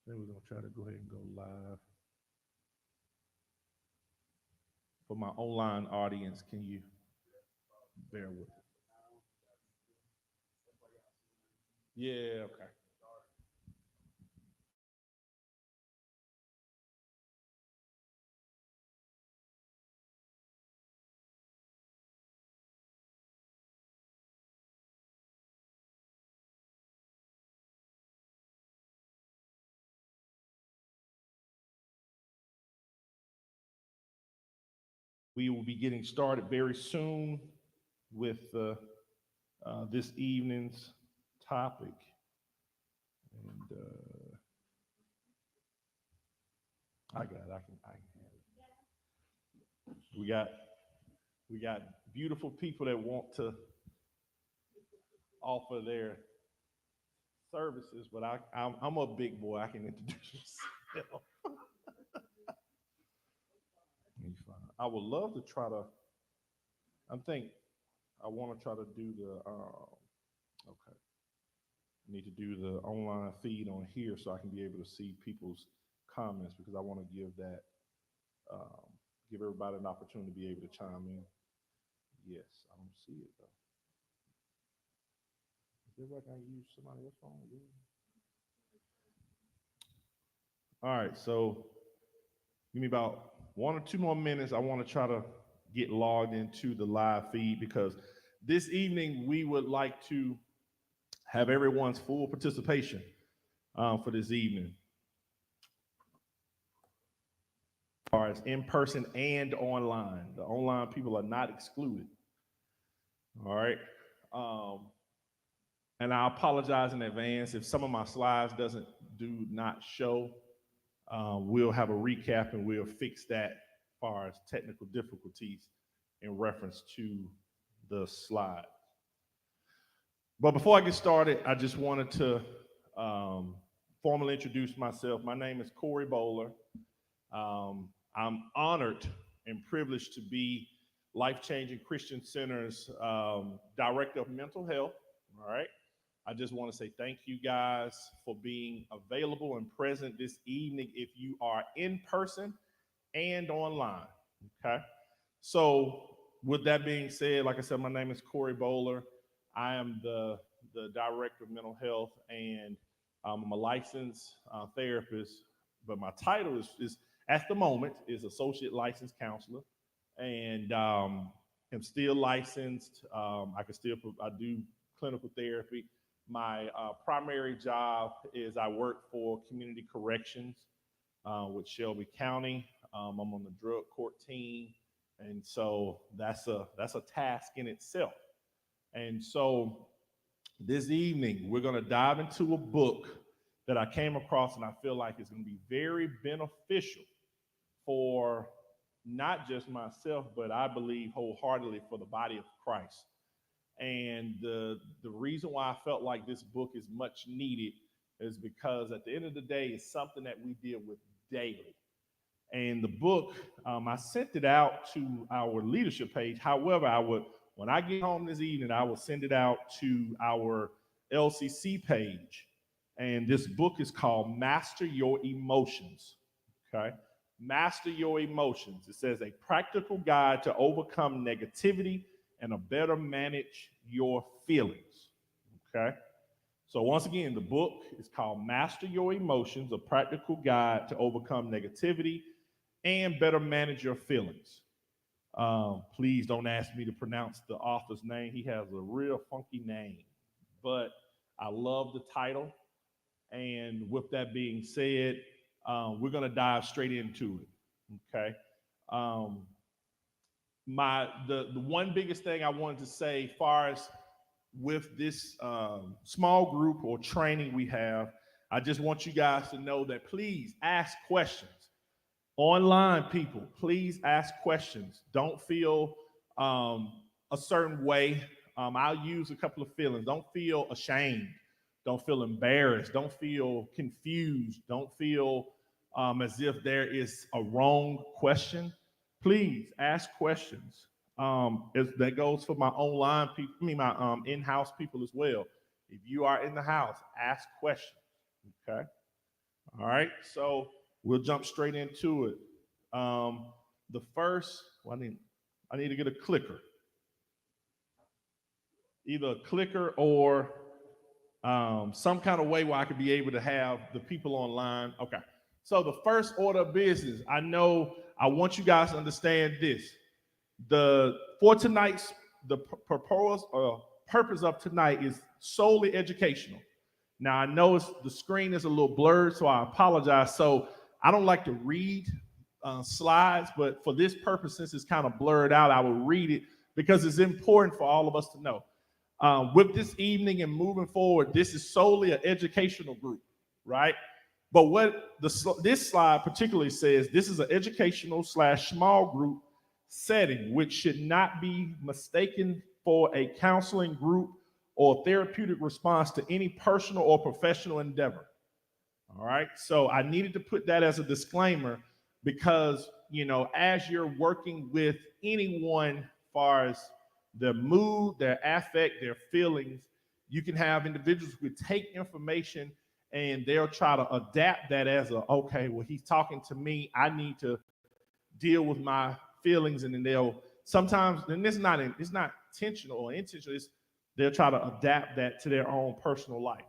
Then we're gonna try to go ahead and go live. For my online audience, can you bear with it? Yeah, okay. We will be getting started very soon with this evening's topic. And I got it. I can have it. We got beautiful people that want to offer their services, but I'm a big boy. I can introduce myself. I would love to try to. I think I want to try to do the. Okay, I need to do the online feed on here so I can be able to see people's comments because I want to um, give everybody an opportunity to be able to chime in. Yes, I don't see it though. Is everybody can use somebody else's phone? All right, so give me about 1 or 2 more minutes. I want to try to get logged into the live feed because this evening we would like to have everyone's full participation for this evening, as far as in person and online. The online people are not excluded. All right. Um, and I apologize in advance if some of my slides doesn't do not show. We'll have a recap and we'll fix that as far as technical difficulties in reference to the slide. But before I get started, I just wanted to formally introduce myself. My name is Corey Bowler. I'm honored and privileged to be Life Changing Christian Center's Director of Mental Health. All right. I just want to say thank you guys for being available and present this evening if you are in person and online. Okay. So, with that being said, like I said, my name is Corey Bowler. I am the director of mental health, and I'm a licensed therapist. But my title is at the moment is associate licensed counselor, and am still licensed. I do clinical therapy. My primary job is I work for community corrections with Shelby County. I'm on the drug court team, and so that's a task in itself. And so this evening we're going to dive into a book that I came across, and I feel like it's going to be very beneficial for not just myself, but I believe wholeheartedly for the body of Christ. And the reason why I felt like this book is much needed is because at the end of the day, it's something that we deal with daily. And the book, I sent it out to our leadership page. However, when I get home this evening, I will send it out to our LCC page. And this book is called Master Your Emotions. Okay. Master Your Emotions. It says a practical guide to overcome negativity and a better manage your feelings. Okay. So once again, the book is called Master Your Emotions, a practical guide to overcome negativity and better manage your feelings. Please don't ask me to pronounce the author's name. He has a real funky name, but I love the title. And with that being said, we're going to dive straight into it. Okay. Um, the one biggest thing I wanted to say, far as with this small group or training we have, I just want you guys to know that please ask questions. Online people, please ask questions. Don't feel um, a certain way. I'll use a couple of feelings. Don't feel ashamed. Don't feel embarrassed. Don't feel confused. Don't feel as if there is a wrong question. Please ask questions. That goes for my online people, my in-house people as well. If you are in the house, ask questions. Okay. All right, so we'll jump straight into it. The first, well, I need to get a clicker, either a clicker or some kind of way where I could be able to have the people online. Okay. So the first order of business, I want you guys to understand this. For tonight's purpose of tonight is solely educational. Now I know the screen is a little blurred, so I apologize. So I don't like to read slides, but for this purpose, since it's kind of blurred out, I will read it because it's important for all of us to know. With this evening and moving forward, this is solely an educational group, right? But what this slide particularly says, this is an educational / small group setting, which should not be mistaken for a counseling group or therapeutic response to any personal or professional endeavor. All right. So I needed to put that as a disclaimer because, as you're working with anyone, as far as their mood, their affect, their feelings, you can have individuals who take information and they'll try to adapt that as okay, well, he's talking to me. I need to deal with my feelings. And then they'll sometimes, and it's not intentional or intentional, they'll try to adapt that to their own personal life.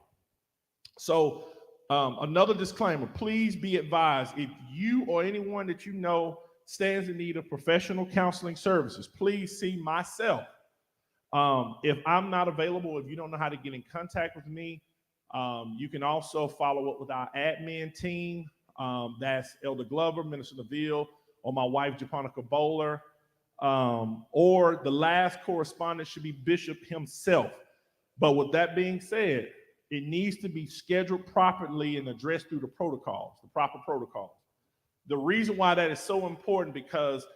So another disclaimer, please be advised, if you or anyone that you know stands in need of professional counseling services, please see myself. If I'm not available, if you don't know how to get in contact with me, you can also follow up with our admin team. That's Elder Glover, Minister Neville, or my wife, Japonica Bowler. Or the last correspondent should be Bishop himself. But with that being said, it needs to be scheduled properly and addressed through the proper protocols. The reason why that is so important because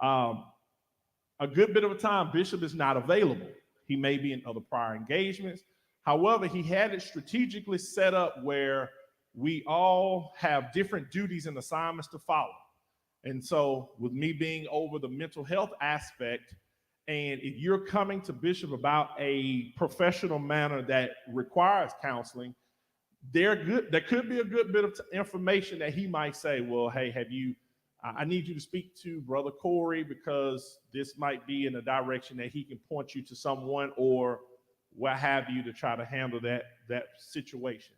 a good bit of a time, Bishop is not available. He may be in other prior engagements. However, he had it strategically set up where we all have different duties and assignments to follow. And so with me being over the mental health aspect, and if you're coming to Bishop about a professional matter that requires counseling, there could be a good bit of information that he might say, well, hey, I need you to speak to Brother Corey because this might be in a direction that he can point you to someone or what have you to try to handle that situation.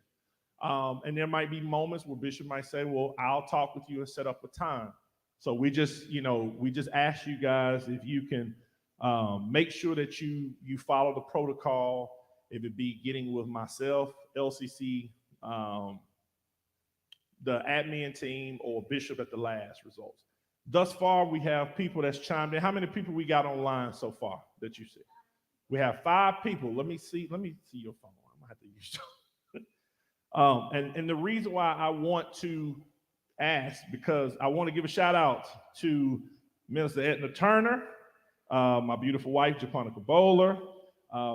And there might be moments where Bishop might say, well, I'll talk with you and set up a time. So we just ask you guys if you can make sure that you follow the protocol. If it be getting with myself, LCC, the admin team, or Bishop at the last results. Thus far, we have people that's chimed in. How many people we got online so far that you see? We have 5 people. Let me see your phone. I'm gonna have to use yours. And the reason why I want to ask, because I want to give a shout out to Minister Edna Turner, my beautiful wife, Japonica Bowler,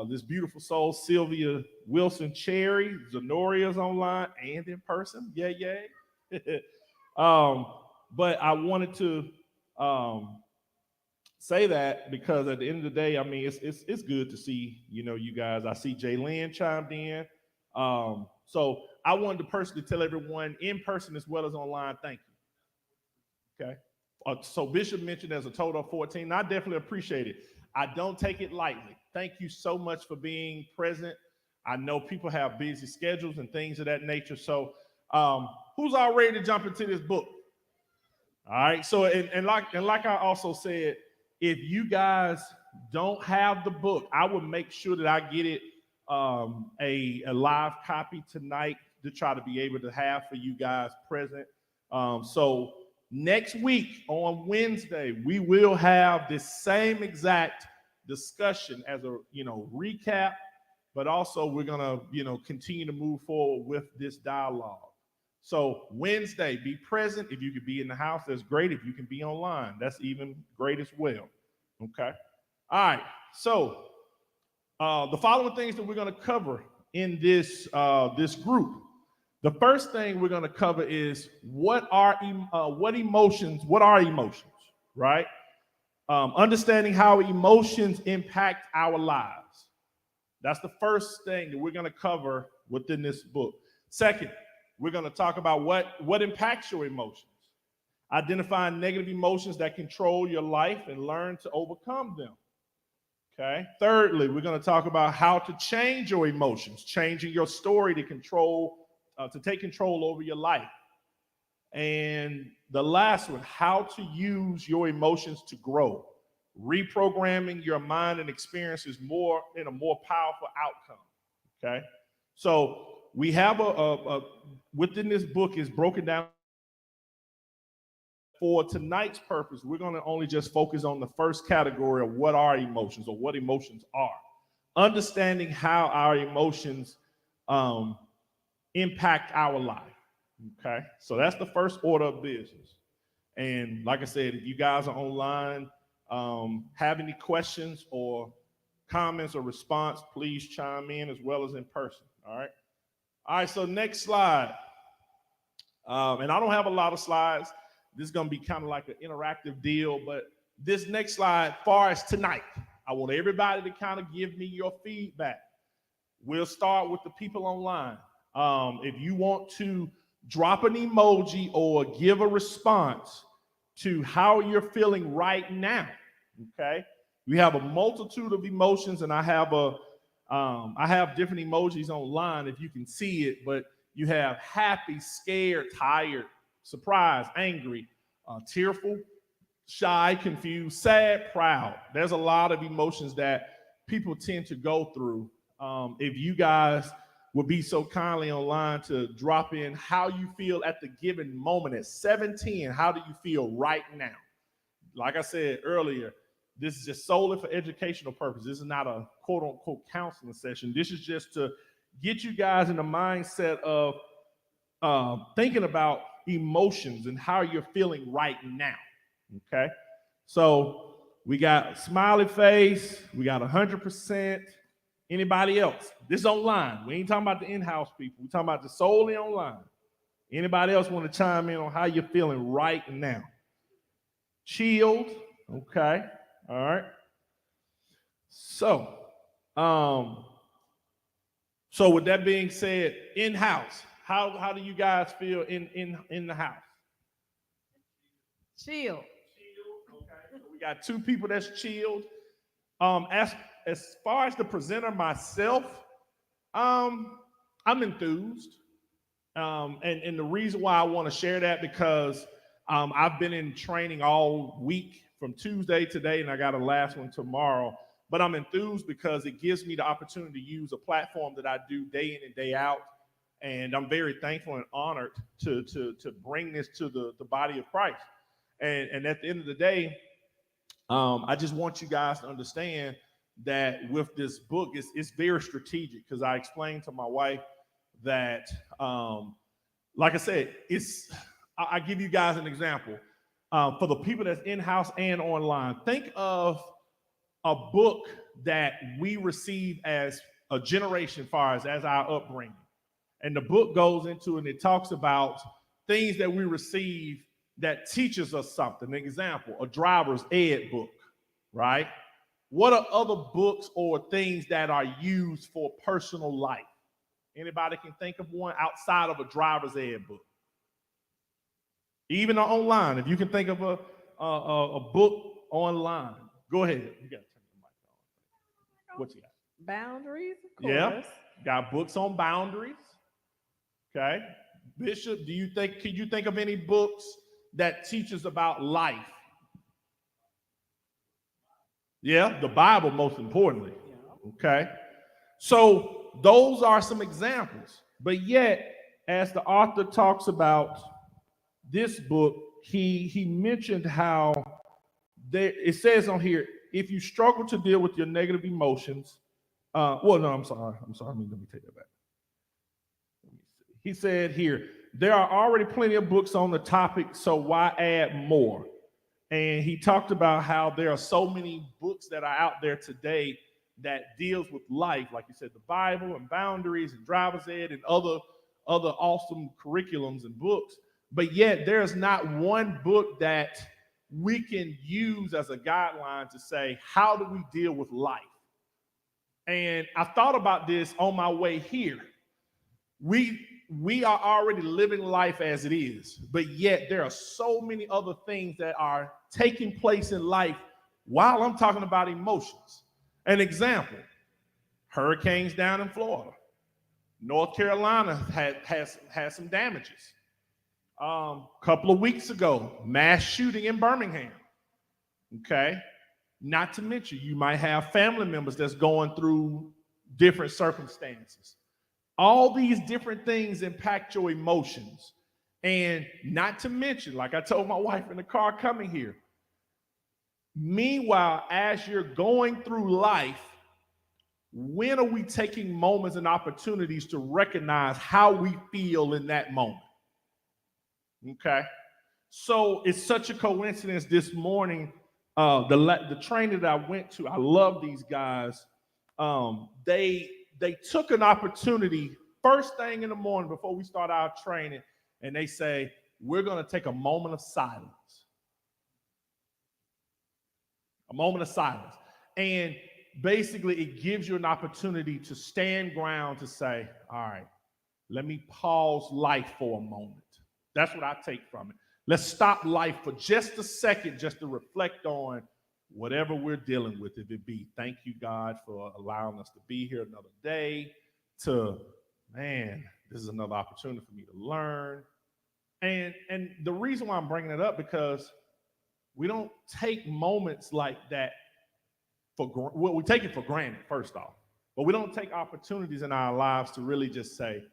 this beautiful soul, Sylvia Wilson Cherry, Zenoria's online and in person. Yay. But I wanted to say that because at the end of the day, I mean, it's good to see, you guys. I see Jaylen chimed in. So I wanted to personally tell everyone in person as well as online, thank you. Okay. So Bishop mentioned there's a total of 14. I definitely appreciate it. I don't take it lightly. Thank you so much for being present. I know people have busy schedules and things of that nature. So who's all ready to jump into this book? All right. So and like I also said, if you guys don't have the book, I will make sure that I get it a live copy tonight to try to be able to have for you guys present. So next week on Wednesday, we will have this same exact discussion as a recap, but also we're gonna continue to move forward with this dialogue. So Wednesday, be present. If you could be in the house, that's great. If you can be online, that's even great as well. Okay. All right. So the following things that we're going to cover in this group. The first thing we're going to cover is what are emotions, right? Understanding how emotions impact our lives. That's the first thing that we're going to cover within this book. Second, We're going to talk about what impacts your emotions, identifying negative emotions that control your life and learn to overcome them. Okay. Thirdly, we're going to talk about how to change your emotions, changing your story to take control over your life. And the last one, how to use your emotions to grow, reprogramming your mind and experiences in a more powerful outcome. Okay. So we have within this book is broken down. For tonight's purpose, we're going to only just focus on the first category of what are emotions or what emotions are. Understanding how our emotions impact our life. Okay, so that's the first order of business. And like I said, if you guys are online, have any questions or comments or response, please chime in as well as in person. All right. All right. So next slide. And I don't have a lot of slides. This is going to be kind of like an interactive deal, but this next slide, far as tonight, I want everybody to kind of give me your feedback. We'll start with the people online. If you want to drop an emoji or give a response to how you're feeling right now, okay? We have a multitude of emotions, and I have different emojis online if you can see it, but you have happy, scared, tired, surprised, angry, tearful, shy, confused, sad, proud. There's a lot of emotions that people tend to go through. If you guys would be so kindly online to drop in how you feel at the given moment at 7:10, how do you feel right now? Like I said earlier, this is just solely for educational purposes. This is not a quote unquote counseling session. This is just to get you guys in the mindset of thinking about emotions and how you're feeling right now. Okay. So we got smiley face, we got 100%. Anybody else? This is online. We ain't talking about the in-house people. We're talking about the solely online. Anybody else want to chime in on how you're feeling right now? Chilled. Okay. All right. So, with that being said, in-house, how do you guys feel in the house? Chill. Okay. So we got two people that's chilled. As far as the presenter myself, I'm enthused. And the reason why I want to share that because I've been in training all week from Tuesday today, and I got a last one tomorrow. But I'm enthused because it gives me the opportunity to use a platform that I do day in and day out. And I'm very thankful and honored to bring this to the body of Christ. And at the end of the day, I just want you guys to understand that with this book, it's very strategic because I explained to my wife that, like I said, I give you guys an example. For the people that's in-house and online, think of a book that we receive as a generation far as our upbringing. And the book goes into and it talks about things that we receive that teaches us something. An example, a driver's ed book, right? What are other books or things that are used for personal life? Anybody can think of one outside of a driver's ed book? Even online, if you can think of a book online, go ahead. You got to turn the mic on. What you got? Boundaries, of Yeah, course. got books on boundaries. Okay, Bishop, could you think of any books that teaches about life? Yeah, the Bible, most importantly. Okay, so those are some examples. But yet, as the author talks about this book, he mentioned how it says on here, if you struggle to deal with your negative emotions, I'm sorry. Let me take that back. He said here, there are already plenty of books on the topic, so why add more? And he talked about how there are so many books that are out there today that deals with life, like you said, the Bible and boundaries and driver's ed and other awesome curriculums and books. But yet there's not one book that we can use as a guideline to say, how do we deal with life? And I thought about this on my way here. We we are already living life as it is, but yet there are so many other things that are taking place in life while I'm talking about emotions. An example, hurricanes down in Florida. North Carolina has some damages. Couple of weeks ago, mass shooting in Birmingham. Okay. Not to mention, you might have family members that's going through different circumstances. All these different things impact your emotions. And not to mention, like I told my wife in the car coming here, meanwhile, as you're going through life, when are we taking moments and opportunities to recognize how we feel in that moment? Okay. So it's such a coincidence this morning. The training that I went to, I love these guys. They took an opportunity first thing in the morning before we start our training, and they say, we're going to take a moment of silence. A moment of silence. And basically, it gives you an opportunity to stand ground to say, all right, let me pause life for a moment. That's what I take from it. Let's stop life for just a second just to reflect on whatever we're dealing with. If it be, thank you, God, for allowing us to be here another day, to, man, this is another opportunity for me to learn. And the reason why I'm bringing it up, because we don't take moments like that well, we take it for granted, first off, but we don't take opportunities in our lives to really just say,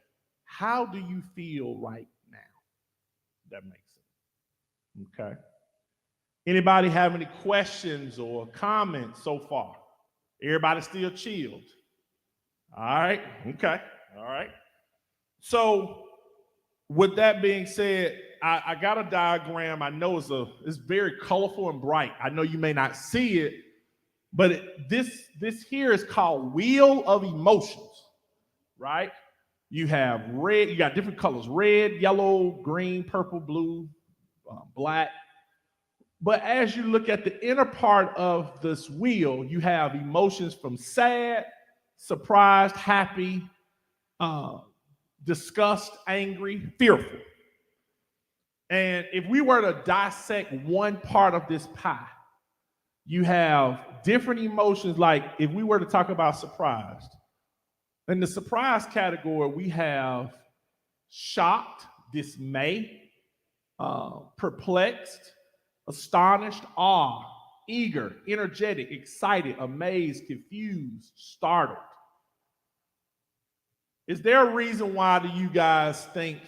how do you feel right now? That makes sense. Okay. Anybody have any questions or comments so far? Everybody still chilled? All right. Okay. All right. So with that being said, I got a diagram. I know it's very colorful and bright. I know you may not see it, but this here is called Wheel of Emotions, right? You have red, you got different colors, red, yellow, green, purple, blue, black. But as you look at the inner part of this wheel, you have emotions from sad, surprised, happy, disgust, angry, fearful. And if we were to dissect one part of this pie, you have different emotions. Like if we were to talk about surprised, in the surprise category, we have shocked, dismay, perplexed, astonished, awe, eager, energetic, excited, amazed, confused, startled. Is there a reason why do you guys think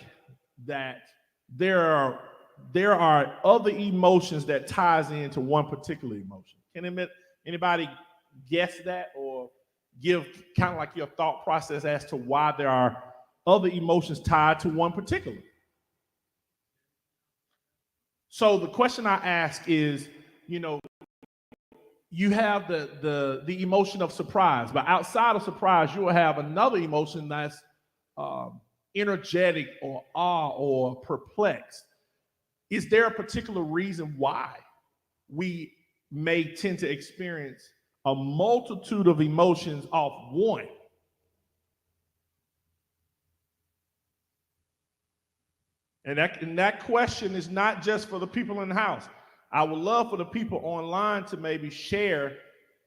that there are other emotions that ties into one particular emotion? Can anybody guess that or give kind of like your thought process as to why there are other emotions tied to one particular? So the question I ask is, you have the emotion of surprise, but outside of surprise, you will have another emotion that's energetic or awe or perplexed. Is there a particular reason why we may tend to experience a multitude of emotions off one? And that question is not just for the people in the house. I would love for the people online to maybe share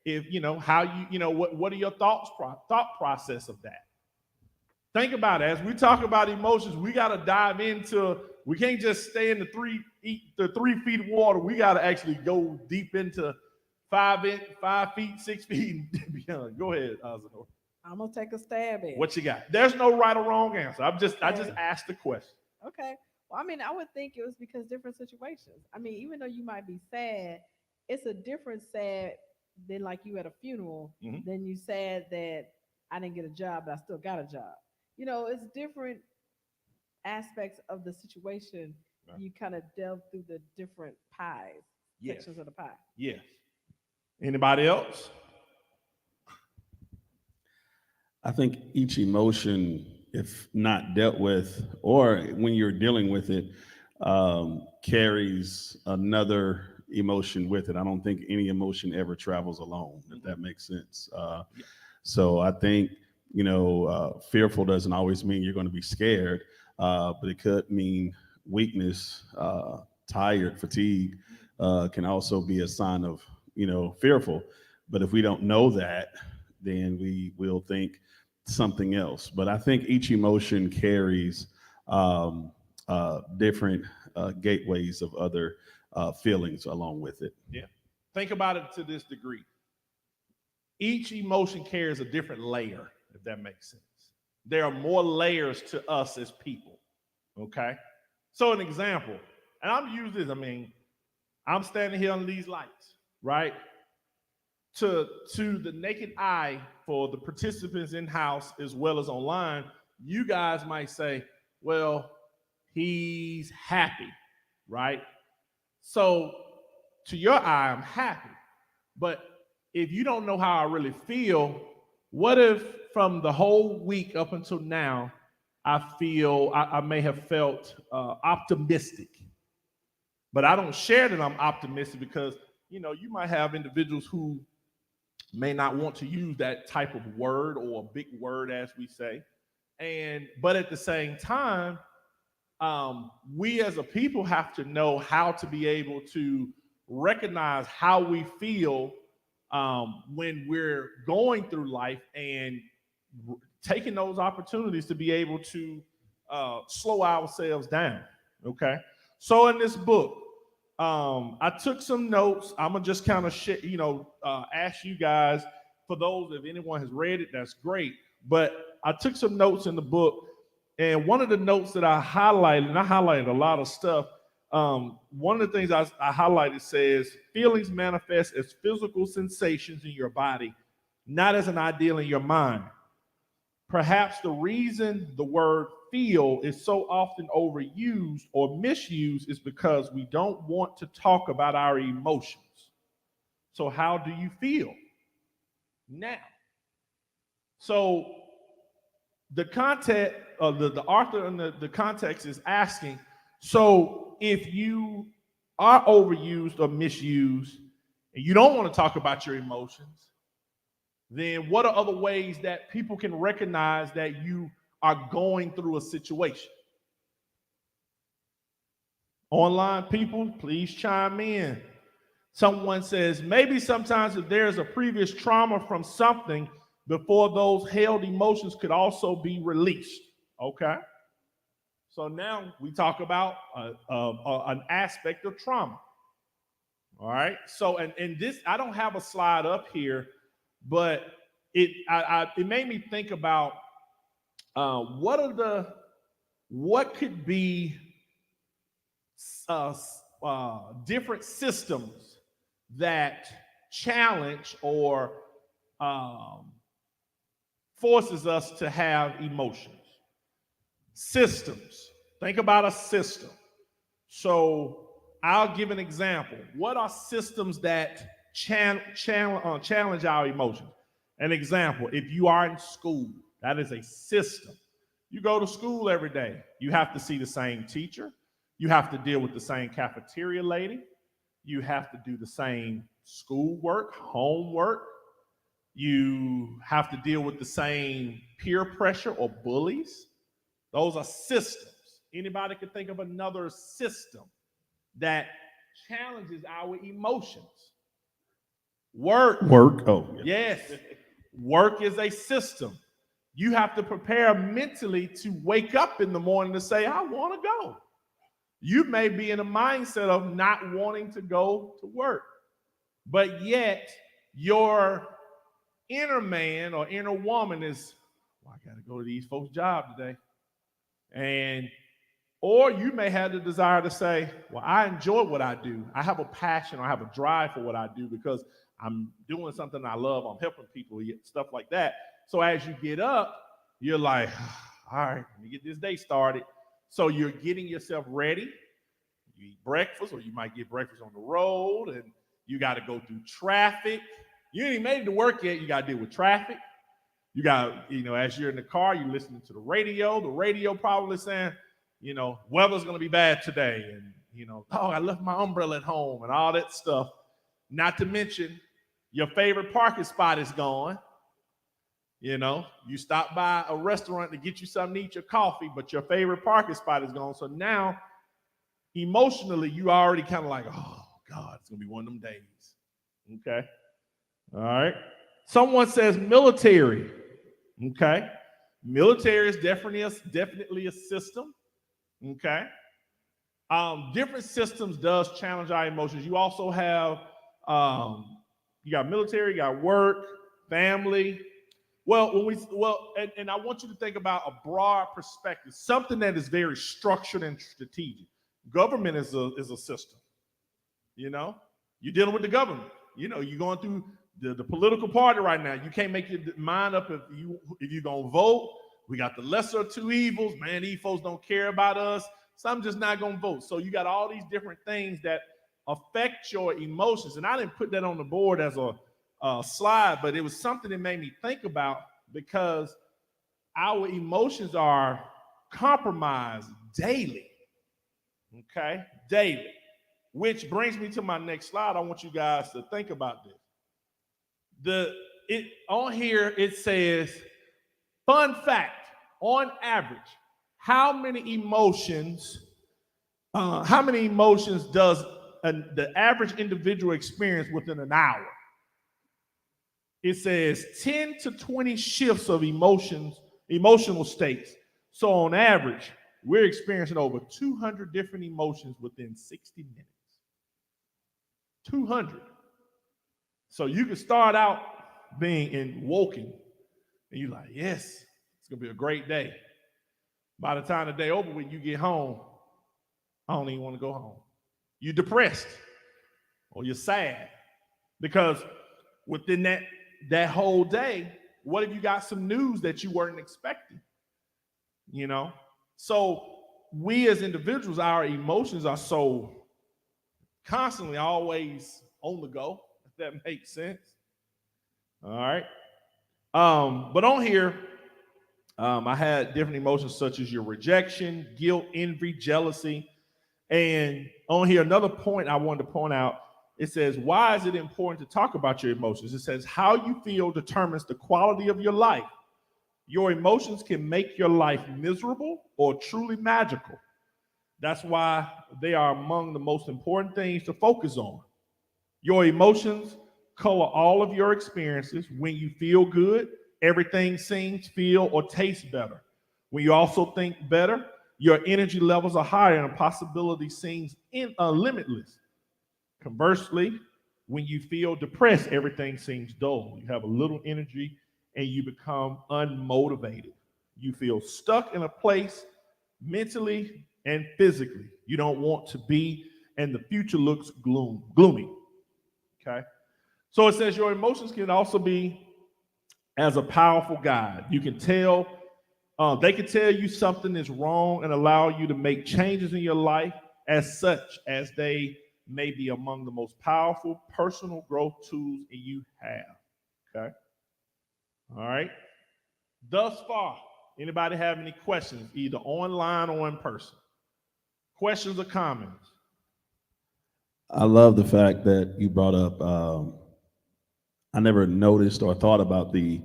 if how what are your thought process of that. Think about it. As we talk about emotions, we got to dive into. We can't just stay in the 3 feet of water. We got to actually go deep into 5 feet, 6 feet, and beyond. Go ahead, Azanor. I'm gonna take a stab at it. What you got? There's no right or wrong answer. I just asked the question. Okay. Well, I mean, I would think it was because different situations. I mean, even though you might be sad, it's a different sad than like you at a funeral. Mhm. Than you sad that I didn't get a job, but I still got a job. It's different aspects of the situation. Right. You kind of delve through the different pies, Yes. sections of the pie. Yes. Anybody else? I think each emotion, if not dealt with, or when you're dealing with it, carries another emotion with it. I don't think any emotion ever travels alone, if that makes sense. So I think fearful doesn't always mean you're going to be scared, but it could mean weakness, tired, fatigue, can also be a sign of, fearful. But if we don't know that, then we will think something else. But I think each emotion carries different gateways of other feelings along with it. Yeah. Think about it to this degree. Each emotion carries a different layer, if that makes sense. There are more layers to us as people. Okay. So an example, and I'm using this, I'm standing here on these lights, right? To the naked eye, for the participants in-house as well as online, you guys might say, well, he's happy, right? So to your eye, I'm happy. But if you don't know how I really feel, what if from the whole week up until now, I may have felt optimistic, but I don't share that I'm optimistic because, you might have individuals who may not want to use that type of word or a big word, as we say. But at the same time, we as a people have to know how to be able to recognize how we feel when we're going through life and taking those opportunities to be able to slow ourselves down. Okay. So in this book, I took some notes. I'm gonna just kind of ask you guys, for those, if anyone has read it, that's great. But I took some notes in the book, and one of the notes that I highlighted, and I highlighted a lot of stuff. One of the things I highlighted says, feelings manifest as physical sensations in your body, not as an ideal in your mind. Perhaps the reason the word feel is so often overused or misused is because we don't want to talk about our emotions. So how do you feel now? So the content of the author and the context is asking, so if you are overused or misused and you don't want to talk about your emotions, then what are other ways that people can recognize that you are going through a situation? Online people, please chime in. Someone says, maybe sometimes if there's a previous trauma from something before, those held emotions could also be released. Okay. So now we talk about an aspect of trauma. All right. So, and this, I don't have a slide up here, but it made me think about what could be different systems that challenge or forces us to have emotions. Systems. Think about a system. So I'll give an example. What are systems that challenge our emotions? An example, if you are in school, that is a system. You go to school every day. You have to see the same teacher. You have to deal with the same cafeteria lady. You have to do the same schoolwork, homework. You have to deal with the same peer pressure or bullies. Those are systems. Anybody can think of another system that challenges our emotions. Work. Oh, yes. Work is a system. You have to prepare mentally to wake up in the morning to say, I want to go. You may be in a mindset of not wanting to go to work, but yet your inner man or inner woman is, well, I got to go to these folks' job today. Or you may have the desire to say, well, I enjoy what I do. I have a passion, I have a drive for what I do because I'm doing something I love. I'm helping people, stuff like that. So as you get up, you're like, all right, let me get this day started. So you're getting yourself ready. You eat breakfast, or you might get breakfast on the road, and you got to go through traffic. You ain't even made it to work yet. You got to deal with traffic. You got, as you're in the car, you're listening to the radio. The radio probably saying, weather's going to be bad today. And, oh, I left my umbrella at home and all that stuff. Not to mention your favorite parking spot is gone. You know, you stop by a restaurant to get you something to eat, your coffee, but your favorite parking spot is gone. So now, emotionally, you already kind of like, oh, God, it's going to be one of them days. Okay. All right. Someone says military. Okay. Military is definitely a system. Okay. Different systems does challenge our emotions. You also have, you got military, you got work, family. And I want you to think about a broad perspective, something that is very structured and strategic. Government is a system. You know, you're dealing with the government. You know, you're going through the political party right now. You can't make your mind up if you're gonna vote. We got the lesser of two evils. Man, these folks don't care about us, so I'm just not gonna vote. So you got all these different things that affect your emotions. And I didn't put that on the board as a slide, but it was something that made me think about, because our emotions are compromised daily. Okay, daily. Which brings me to my next slide. I want you guys to think about this. On here it says, fun fact, on average, how many emotions does the average individual experience within an hour? It says 10 to 20 shifts of emotional states. So on average, we're experiencing over 200 different emotions within 60 minutes. 200. So you can start out being woken, and you're like, yes, it's gonna be a great day. By the time the day over with, you get home, I don't even want to go home. You're depressed or you're sad, because within that whole day, what if you got some news that you weren't expecting? You know, so we as individuals, our emotions are so constantly always on the go, if that makes sense. All right. But on here, I had different emotions such as your rejection, guilt, envy, jealousy. And on here, another point I wanted to point out, it says, why is it important to talk about your emotions? It says, how you feel determines the quality of your life. Your emotions can make your life miserable or truly magical. That's why they are among the most important things to focus on. Your emotions color all of your experiences. When you feel good, everything seems, feel, or taste better. When you also think better, your energy levels are higher and possibility seems limitless. Conversely, when you feel depressed, everything seems dull. You have a little energy and you become unmotivated. You feel stuck in a place mentally and physically you don't want to be, and the future looks gloomy. Okay? So it says your emotions can also be as a powerful guide. You can tell, they can tell you something is wrong and allow you to make changes in your life. As such, as they may be among the most powerful personal growth tools you have. Okay? All right. Thus far, anybody have any questions, either online or in person? Questions or comments? I love the fact that you brought up. I never noticed or thought about the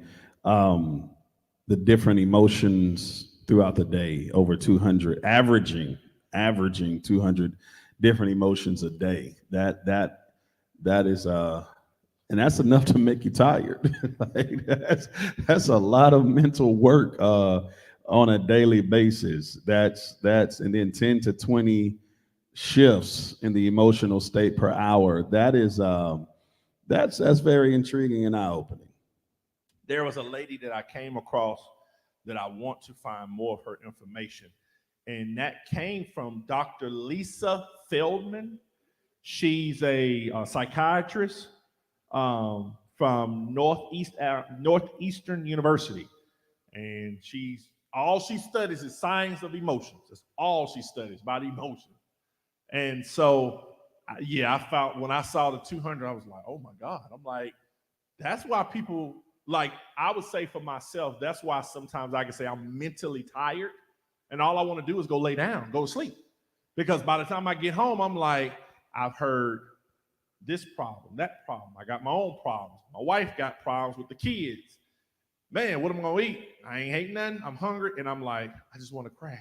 different emotions throughout the day. Over 200, averaging 200 different emotions a day. That is and that's enough to make you tired. Like, that's a lot of mental work on a daily basis. That's and then 10 to 20 shifts in the emotional state per hour. That is that's very intriguing and eye-opening. There was a lady that I came across that I want to find more of her information, and that came from Dr. Lisa Feldman. She's a psychiatrist from Northeastern University, and all she studies is science of emotions. That's all she studies, about emotions. And so, I felt when I saw the 200, I was like, oh my God. I'm like, that's why people, like, I would say for myself, that's why sometimes I can say I'm mentally tired and all I want to do is go lay down, go to sleep. Because by the time I get home, I'm like, I've heard this problem, that problem. I got my own problems. My wife got problems with the kids. man, what am I gonna eat? I ain't hating nothing. I'm hungry, and I'm like, I just want to crash.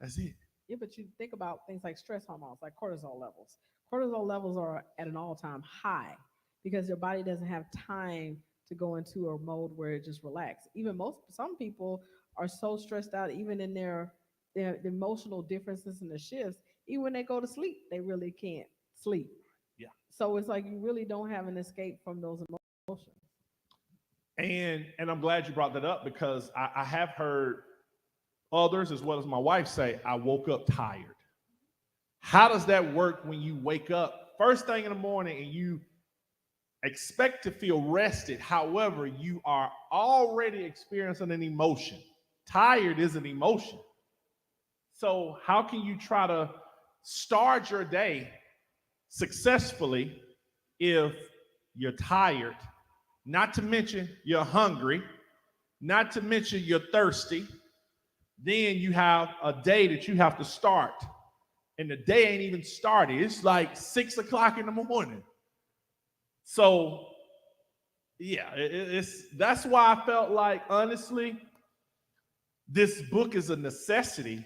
That's it. Yeah, but you think about things like stress hormones, like cortisol levels. Cortisol levels are at an all-time high because your body doesn't have time to go into a mode where it just relax. Even some people are so stressed out, even in their emotional differences and the shifts. Even when they go to sleep, they really can't sleep. Yeah. So it's like you really don't have an escape from those emotions. And I'm glad you brought that up because I have heard others as well as my wife say, I woke up tired. How does that work when you wake up first thing in the morning and you expect to feel rested? However, you are already experiencing an emotion. Tired is an emotion. So how can you try to start your day successfully if you're tired? Not to mention you're hungry, not to mention you're thirsty. Then you have a day that you have to start, and the day ain't even started. It's like 6 o'clock in the morning. So, yeah, that's why I felt like, honestly, this book is a necessity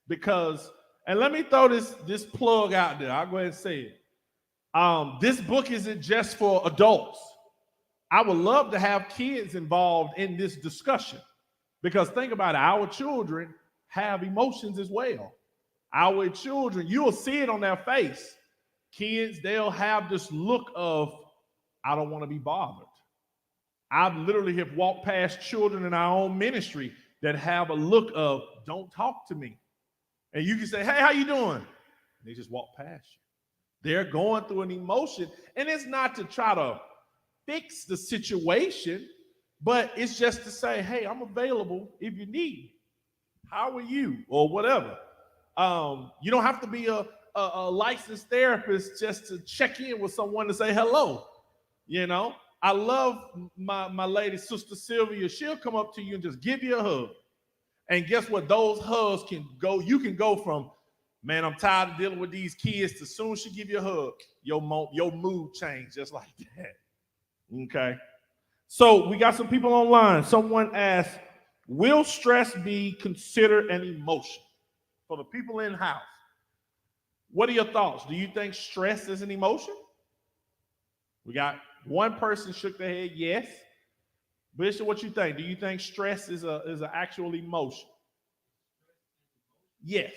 because, and let me throw this plug out there. I'll go ahead and say it. This book isn't just for adults. I would love to have kids involved in this discussion because think about it, our children have emotions as well. Our children, you'll see it on their face. Kids, they'll have this look of, I don't want to be bothered. I've literally have walked past children in our own ministry that have a look of, don't talk to me. And you can say, hey, how you doing? They just walk past you. They're going through an emotion, and it's not to try to fix the situation, but it's just to say, hey, I'm available if you need. How are you? Or whatever. You don't have to be a licensed therapist just to check in with someone to say hello. You know, I love my lady, Sister Sylvia. She'll come up to you and just give you a hug. And guess what? Those hugs can go, you can go from, man, I'm tired of dealing with these kids, to soon as she give you a hug, your mood change just like that. Okay. So we got some people online. Someone asked, will stress be considered an emotion? For the people in house, what are your thoughts? Do you think stress is an emotion? We got one person shook their head, yes. Bishop, what you think? Do you think stress is an actual emotion? Yes.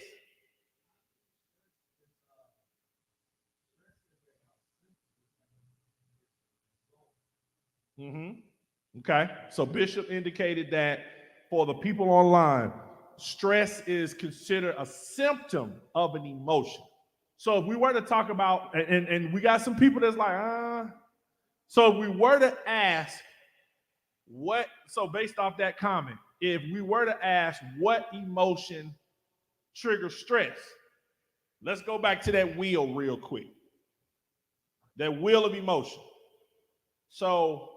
Okay. So Bishop indicated that for the people online, stress is considered a symptom of an emotion. So if we were to talk about, and we got some people that's like, so if we were to ask so based off that comment, if we were to ask what emotion triggers stress, let's go back to that wheel real quick. That wheel of emotion. So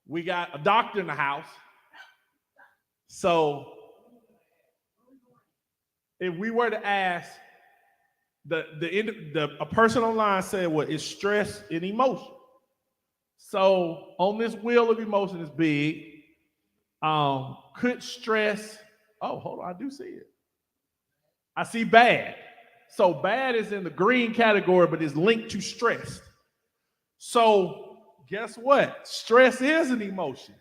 we got a doctor in the house. So if we were to ask a person online said, well, is stress an emotion? So on this wheel of emotion is big. Could stress, oh, hold on, I do see it. I see bad. So bad is in the green category, but is linked to stress. So guess what? Stress is an emotion.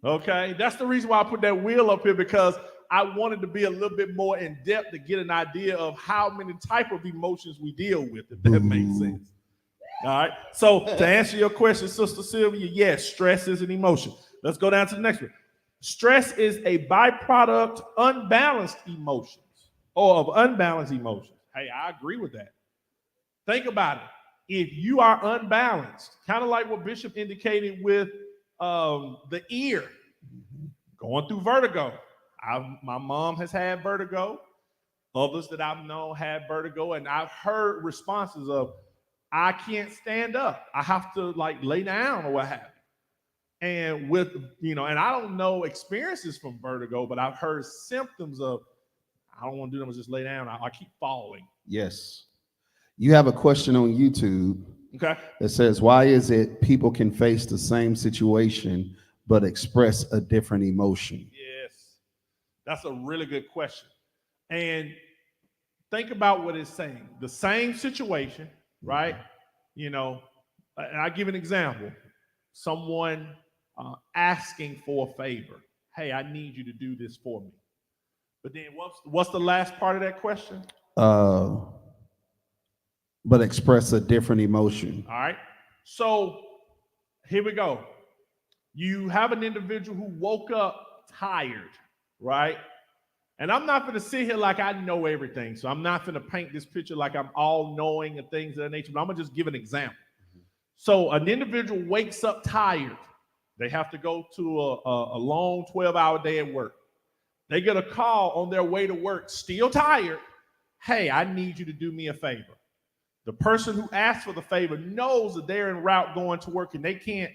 Okay, that's the reason why I put that wheel up here, because I wanted to be a little bit more in depth to get an idea of how many type of emotions we deal with, if that makes sense. All right, so to answer your question, Sister Sylvia, yes, stress is an emotion. Let's go down to the next one. Stress is a byproduct unbalanced emotions or of unbalanced emotions. Hey, I agree with that. Think about it. If you are unbalanced, kind of like what Bishop indicated with the ear, going through vertigo. My mom has had vertigo. Others that I've known had vertigo, and I've heard responses of, I can't stand up. I have to like lay down or what have you. And with, and I don't know experiences from vertigo, but I've heard symptoms of, I don't want to do them, just lay down. I keep falling. Yes. You have a question on YouTube Okay. that says, why is it people can face the same situation but express a different emotion? Yes, that's a really good question. And think about what it's saying. The same situation, right? You know, and I'll give an example. Someone asking for a favor. Hey, I need you to do this for me. But then what's the last part of that question? But express a different emotion. All right. So here we go. You have an individual who woke up tired, right? And I'm not going to sit here like I know everything. So I'm not going to paint this picture like I'm all knowing and things of that nature, but I'm going to just give an example. So an individual wakes up tired. They have to go to a long 12-hour day at work. They get a call on their way to work, still tired. Hey, I need you to do me a favor. The person who asked for the favor knows that they're en route going to work and they can't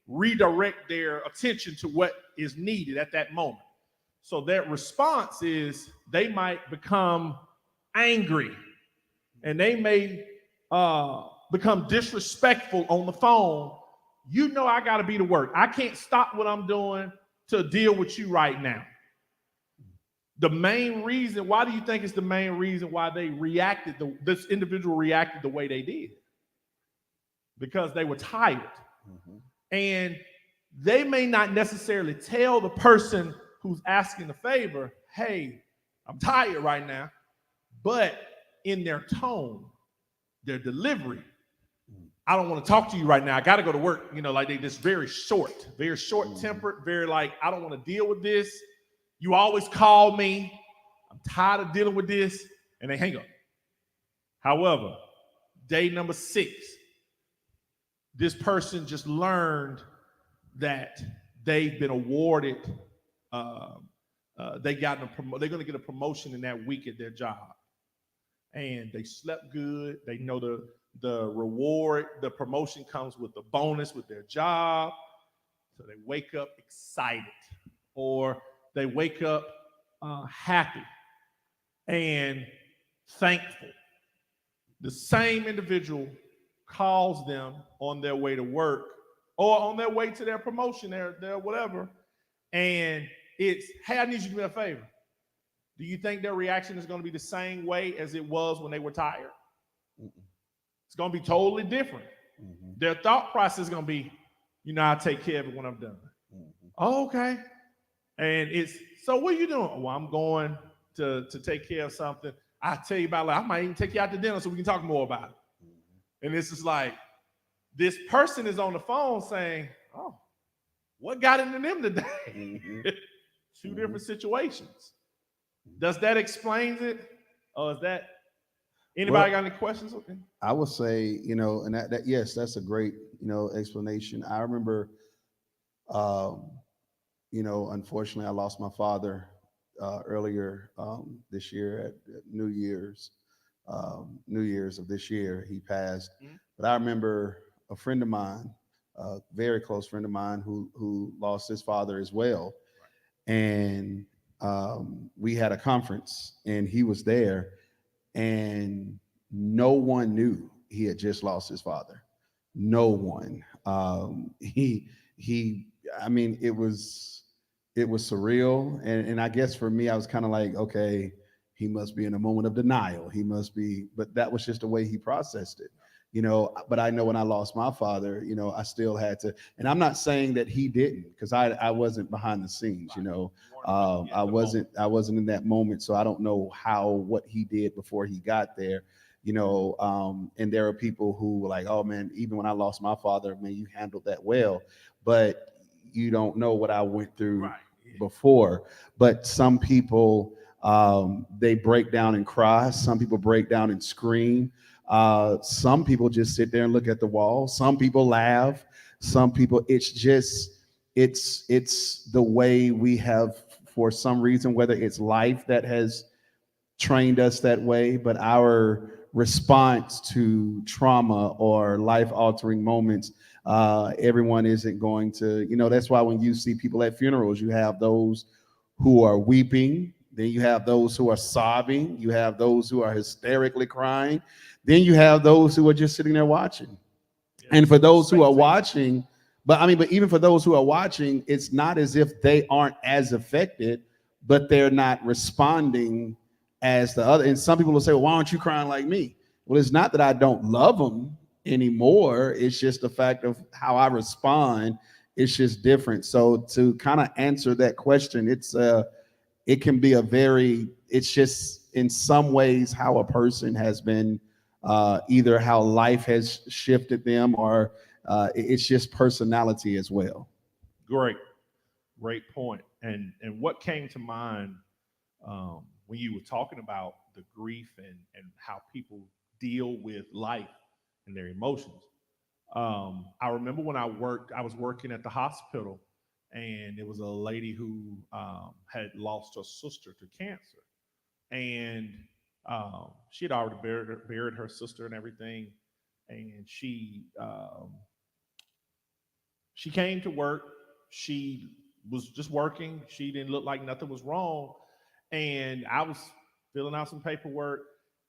redirect their attention to what is needed at that moment. So their response is they might become angry and they may become disrespectful on the phone. You know, I got to be to work. I can't stop what I'm doing to deal with you right now. The main reason, why do you think it's the main reason why they reacted, this individual reacted the way they did? Because they were tired. Mm-hmm. And they may not necessarily tell the person who's asking the favor, hey, I'm tired right now. But in their tone, their delivery, I don't want to talk to you right now. I got to go to work. You know, like they just very short-tempered, very like, I don't want to deal with this. You always call me. I'm tired of dealing with this. And they hang up. However, day number 6, this person just learned that they've been awarded, they're going to get a promotion in that week at their job. And they slept good. They know the reward, the promotion comes with a bonus with their job. So they wake up excited, or they wake up happy and thankful. The same individual calls them on their way to work or on their way to their promotion, their whatever, and it's, hey, I need you to do me a favor. Do you think their reaction is going to be the same way as it was when they were tired? Mm-mm. It's going to be totally different. Mm-hmm. Their thought process is going to be, you know, I'll take care of it when I'm done. Mm-hmm. Oh, okay. And it's, so what are you doing? Well, I'm going to take care of something. I'll tell you about it. I might even take you out to dinner so we can talk more about it. Mm-hmm. And it's just like, this person is on the phone saying, oh, what got into them today? Mm-hmm. Two mm-hmm. different situations. Does that explain it? Or is that, anybody got any questions? Okay. I would say, you know, and that yes, that's a great, you know, explanation. I remember, you know, unfortunately, I lost my father earlier this year at New Year's of this year. He passed. Mm-hmm. But I remember a friend of mine, a very close friend of mine, who lost his father as well. Right. And we had a conference, and he was there, and no one knew he had just lost his father. No one. I mean, it was surreal. And I guess for me, I was kind of like, okay, he must be in a moment of denial. He must be, but that was just the way he processed it, you know. But I know when I lost my father, you know, I still had to, and I'm not saying that he didn't, because I wasn't behind the scenes, you know. I wasn't in that moment. So I don't know what he did before he got there, you know. And there are people who were like, oh man, even when I lost my father, man, you handled that well. But you don't know what I went through before. But some people, they break down and cry. Some people break down and scream. Some people just sit there and look at the wall. Some people laugh. Some people, it's the way we have, for some reason, whether it's life that has trained us that way, but our response to trauma or life-altering moments, everyone isn't going to, you know. That's why when you see people at funerals, you have those who are weeping, then you have those who are sobbing, you have those who are hysterically crying, then you have those who are just sitting there watching. Yes. And for those who are watching, But I mean, but even for those who are watching, it's not as if they aren't as affected, but they're not responding as the other. And some people will say, well, why aren't you crying like me? Well, it's not that I don't love them anymore. It's just the fact of how I respond. It's just different. So to kind of answer that question, it can be it's just in some ways how a person has been, either how life has shifted them, or it's just personality as well. Great point. And what came to mind when you were talking about the grief and how people deal with life and their emotions. I remember when I was working at the hospital, and it was a lady who had lost her sister to cancer, and she had already buried her sister and everything, and she came to work. She was just working. She didn't look like nothing was wrong, and I was filling out some paperwork,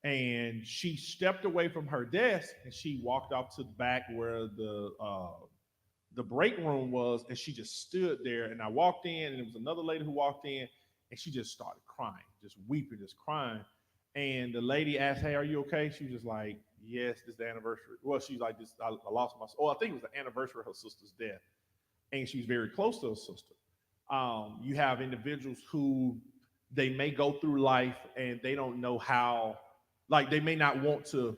and she stepped away from her desk and she walked off to the back where the break room was, and she just stood there. And I walked in, and there was another lady who walked in, and she just started crying, just weeping, just crying. And the lady asked, "Hey, are you okay?" She was just like, "Yes, this is the anniversary." Well, she's like, "This, I lost my." Oh, I think it was the anniversary of her sister's death, and she was very close to her sister. You have individuals who they may go through life and they don't know how, like they may not want to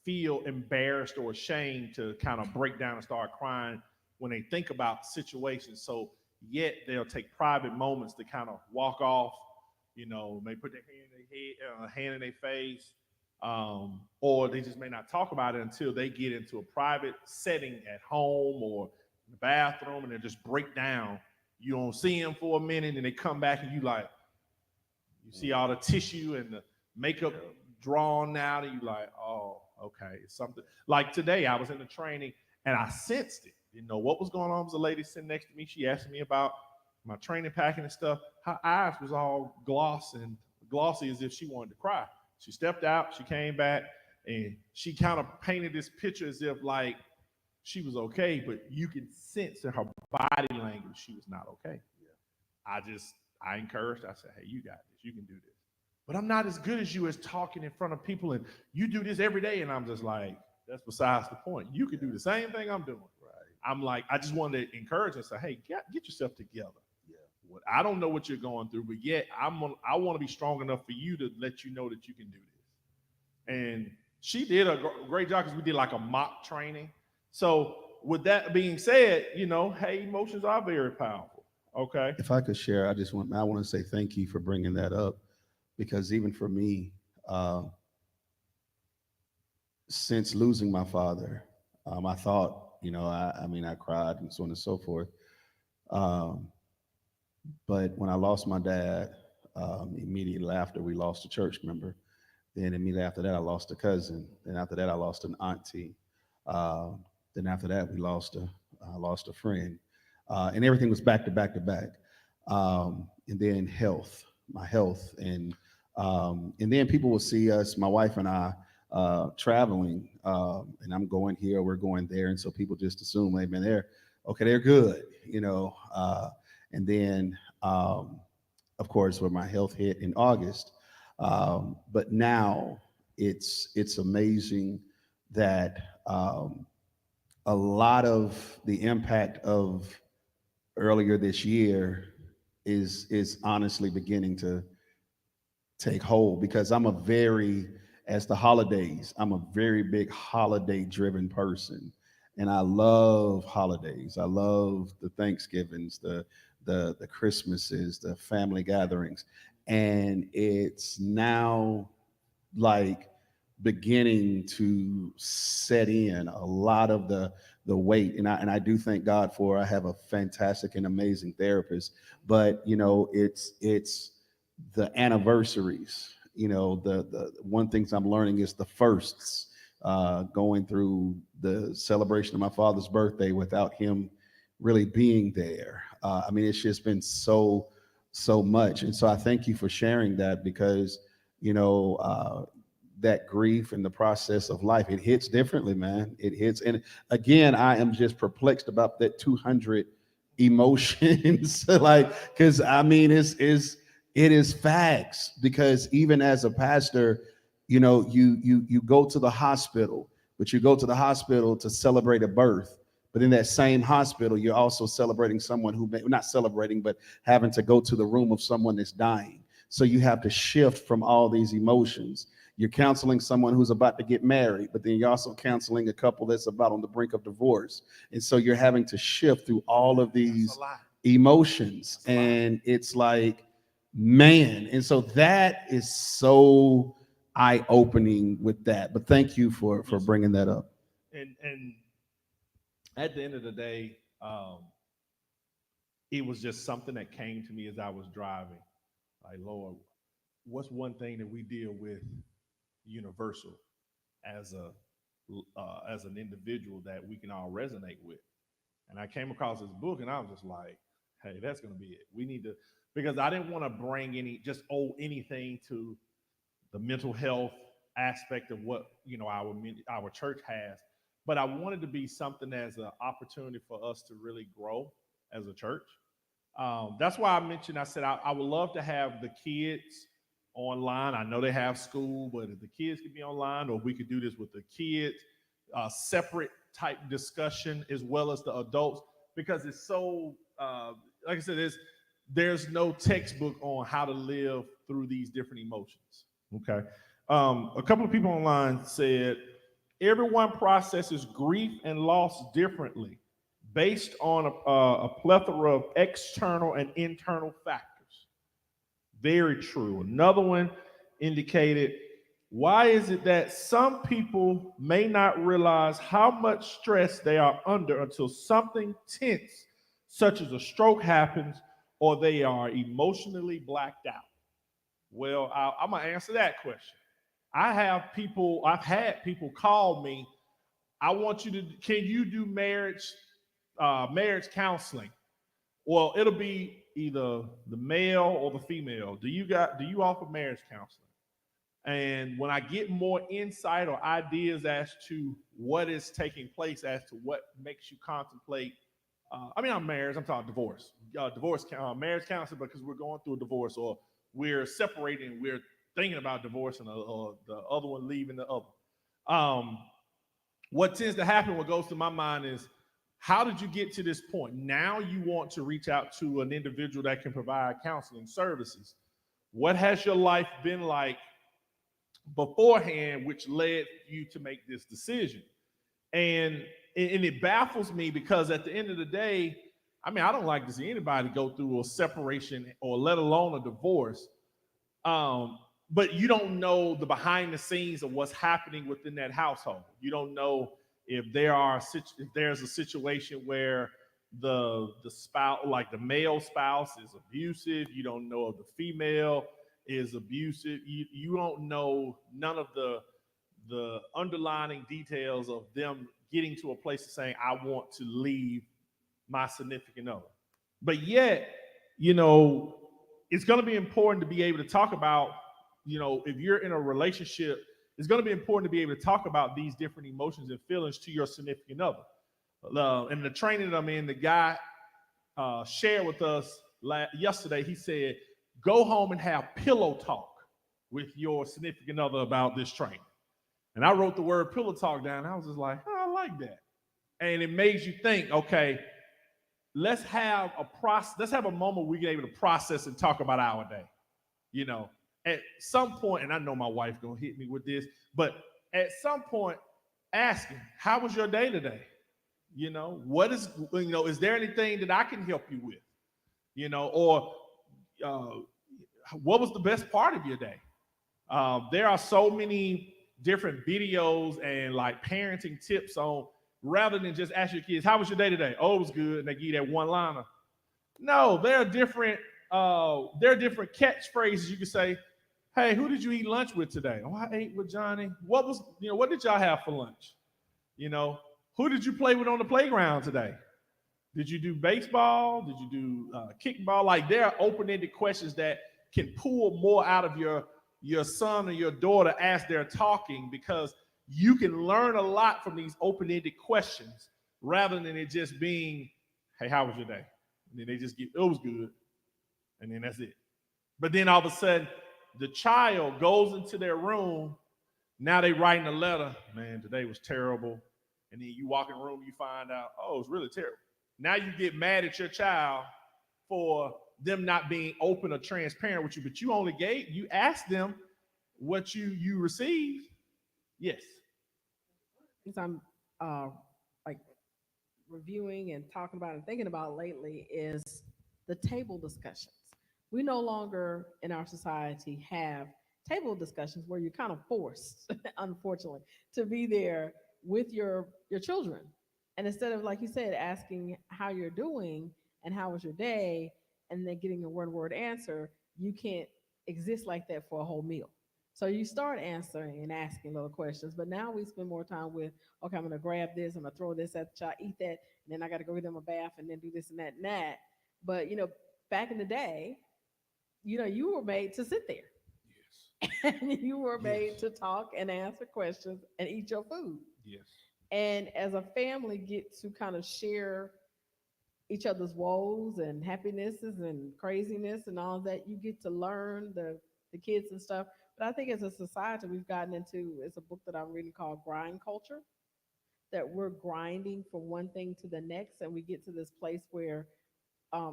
feel embarrassed or ashamed to kind of break down and start crying when they think about situations. So yet they'll take private moments to kind of walk off, may put their hand in their head, hand in their face, or they just may not talk about it until they get into a private setting at home or in the bathroom, and they just break down. You don't see them for a minute, and they come back, and you see all the tissue and the makeup drawn out, and you like, oh, okay, it's something. Like today, I was in the training, and I sensed it. Didn't know what was going on. There was a lady sitting next to me. She asked me about my training packing and stuff. Her eyes was all glossy as if she wanted to cry. She stepped out, she came back, and she kind of painted this picture as if like she was okay, but you can sense in her body language she was not okay. Yeah. I encouraged her. I said, "Hey, you got this. You can do this." But I'm not as good as you as talking in front of people, and you do this every day. And I'm just like, that's besides the point. You can do the same thing I'm doing. Right. I'm like, I just wanted to encourage her and say, "Hey, get yourself together." Yeah. I don't know what you're going through, but yet I want to be strong enough for you to let you know that you can do this. And she did a great job, because we did like a mock training. So with that being said, hey, emotions are very powerful. Okay. If I could share, I want to say thank you for bringing that up, because even for me, since losing my father, I thought, I cried and so on and so forth. But when I lost my dad, immediately after we lost a church member, then immediately after that, I lost a cousin. Then after that, I lost an auntie. Then after that, I lost a friend, and everything was back to back to back. And then my health, and then people will see us, my wife and I, traveling, and I'm going here, we're going there, and so people just assume, hey man, they're good, and then of course, when my health hit in August, but now it's amazing that a lot of the impact of earlier this year is honestly beginning to take hold, because I'm a very big holiday driven person, and I love holidays. I love the Thanksgivings, the Christmases, the family gatherings, and it's now like beginning to set in a lot of the weight. And I do thank God I have a fantastic and amazing therapist, but it's the anniversaries. The one things I'm learning is the firsts, going through the celebration of my father's birthday without him really being there. It's just been so much. And so I thank you for sharing that, because that grief and the process of life. It hits differently, man. It hits. And again, I am just perplexed about that 200 emotions. Like, because I mean, it is facts. Because even as a pastor, you know, you go to the hospital, but you go to the hospital to celebrate a birth. But in that same hospital, you're also celebrating someone who may not celebrating, but having to go to the room of someone that's dying. So you have to shift from all these emotions. You're counseling someone who's about to get married, but then you're also counseling a couple that's about on the brink of divorce. And so you're having to shift through all of these emotions. And it's like, man. And so that is so eye-opening with that. But thank you for bringing that up. And at the end of the day, it was just something that came to me as I was driving. Like, Lord, what's one thing that we deal with universal as an individual that we can all resonate with? And I came across this book, and I was just like, hey, that's going to be it. We need to, because I didn't want to bring owe anything to the mental health aspect of what, you know, our church has, but I wanted to be something as an opportunity for us to really grow as a church. That's why I said I would love to have the kids online. I know they have school, but if the kids could be online, or we could do this with the kids, separate type discussion as well as the adults, because it's so, like I said, there's no textbook on how to live through these different emotions. Okay. A couple of people online said, everyone processes grief and loss differently based on a plethora of external and internal factors. Very true. Another one indicated, why is it that some people may not realize how much stress they are under until something tense, such as a stroke, happens, or they are emotionally blacked out? Well, I'm going to answer that question. I've had people call me, can you do marriage counseling? Well, it'll be either the male or the female. Do you offer marriage counseling? And when I get more insight or ideas as to what is taking place, as to what makes you contemplate, I'm marriage, I'm talking divorce. Marriage counseling because we're going through a divorce, or we're separating, we're thinking about divorce, and the other one leaving the other. What tends to happen, what goes through my mind is, how did you get to this point? Now you want to reach out to an individual that can provide counseling services. What has your life been like beforehand, which led you to make this decision? And it baffles me, because at the end of the day, I don't like to see anybody go through a separation, or let alone a divorce. But you don't know the behind the scenes of what's happening within that household. You don't know if there's a situation where the spouse, like the male spouse, is abusive. You don't know if the female is abusive. You don't know none of the underlying details of them getting to a place of saying, I want to leave my significant other. But yet, it's going to be important to be able to talk about, if you're in a relationship, it's going to be important to be able to talk about these different emotions and feelings to your significant other. In the training that I'm in, the guy shared with us yesterday. He said, go home and have pillow talk with your significant other about this training. And I wrote the word pillow talk down. And I was just like, oh, I like that. And it made you think, okay, let's have a moment we get able to process and talk about our day. At some point, and I know my wife gonna hit me with this, but at some point, asking, how was your day today? Is there anything that I can help you with? Or what was the best part of your day? There are so many different videos and like parenting tips on, rather than just ask your kids, how was your day today? Oh, it was good. And they give you that one liner. No, there are different catchphrases you can say. Hey, who did you eat lunch with today? Oh, I ate with Johnny. What did y'all have for lunch? Who did you play with on the playground today? Did you do baseball? Did you do kickball? Like, there are open-ended questions that can pull more out of your your son or your daughter as they're talking, because you can learn a lot from these open-ended questions rather than it just being, hey, how was your day? And then they just get, it was good. And then that's it. But then all of a sudden, the child goes into their room. Now they writing a letter. Man, today was terrible. And then you walk in the room, you find out, oh, it's really terrible. Now you get mad at your child for them not being open or transparent with you, but you asked them what you received. Yes. Because I'm like reviewing and talking about and thinking about lately is the table discussions. We no longer in our society have table discussions where you're kind of forced, unfortunately, to be there with your children. And instead of, like you said, asking how you're doing and how was your day, and then getting a one-word answer, you can't exist like that for a whole meal. So you start answering and asking little questions, but now we spend more time with, okay, I'm gonna grab this, I'm gonna throw this at the child, eat that, and then I gotta go give them a bath and then do this and that and that. But back in the day, you were made to sit there. Yes. And you were made Yes. to talk and answer questions and eat your food. Yes. And as a family, get to kind of share each other's woes and happinesses and craziness and all that. You get to learn the kids and stuff. But I think as a society, we've gotten into, it's a book that I'm reading called Grind Culture, that we're grinding from one thing to the next. And we get to this place where,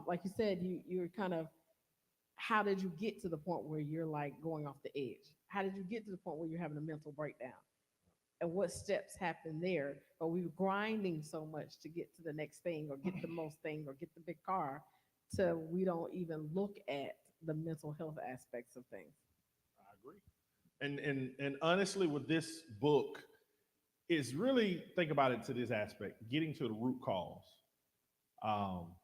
like you said, you're kind of, how did you get to the point where you're like going off the edge? How did you get to the point where you're having a mental breakdown? And what steps happen there? But we were grinding so much to get to the next thing or get the most thing or get the big car, so we don't even look at the mental health aspects of things. I agree. And honestly, with this book, is really think about it to this aspect, getting to the root cause. Um,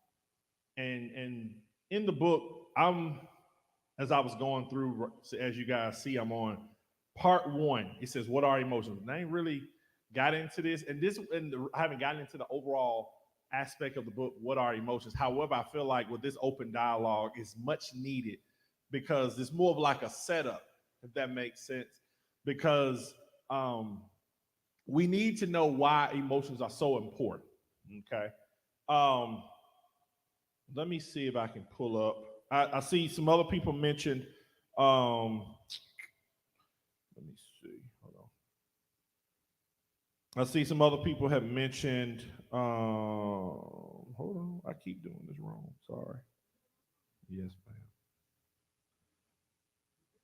and in the book, as I was going through, as you guys see, I'm on part 1. It says, "What are emotions?" And I ain't really got into this, I haven't gotten into the overall aspect of the book. What are emotions? However, I feel like with this open dialogue is much needed because it's more of like a setup, if that makes sense. Because we need to know why emotions are so important. Okay. Let me see if I can pull up. I see some other people mentioned. Let me see. Hold on. I see some other people have mentioned. Hold on. I keep doing this wrong. Sorry. Yes,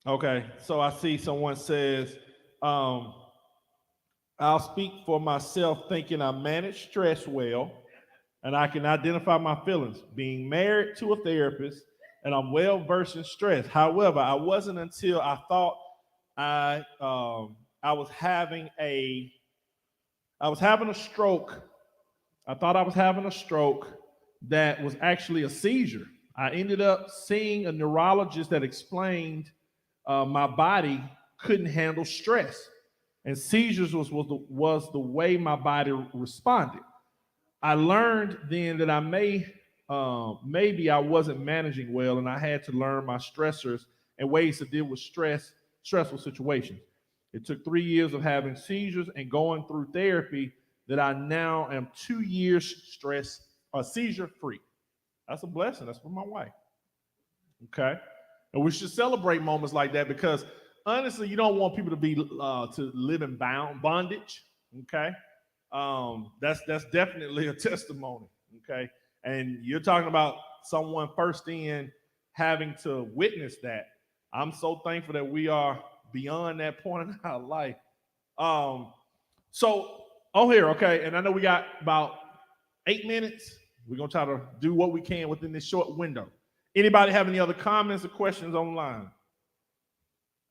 ma'am. Okay. So I see someone says, I'll speak for myself, thinking I manage stress well and I can identify my feelings. Being married to a therapist, and I'm well versed in stress. However, I wasn't until I thought I was having a stroke. I thought I was having a stroke that was actually a seizure. I ended up seeing a neurologist that explained my body couldn't handle stress, and seizures was the way my body responded. I learned then that maybe I wasn't managing well, and I had to learn my stressors and ways to deal with stressful situations. It took 3 years of having seizures and going through therapy that I now am 2 years seizure free. That's a blessing. That's for my wife. Okay, and we should celebrate moments like that because honestly, you don't want people to be to live in bondage. Okay. That's definitely a testimony. Okay. And you're talking about someone first in having to witness that. I'm so thankful that we are beyond that point in our life. So on here, okay, and I know we got about 8 minutes. We're gonna try to do what we can within this short window. Anybody have any other comments or questions online?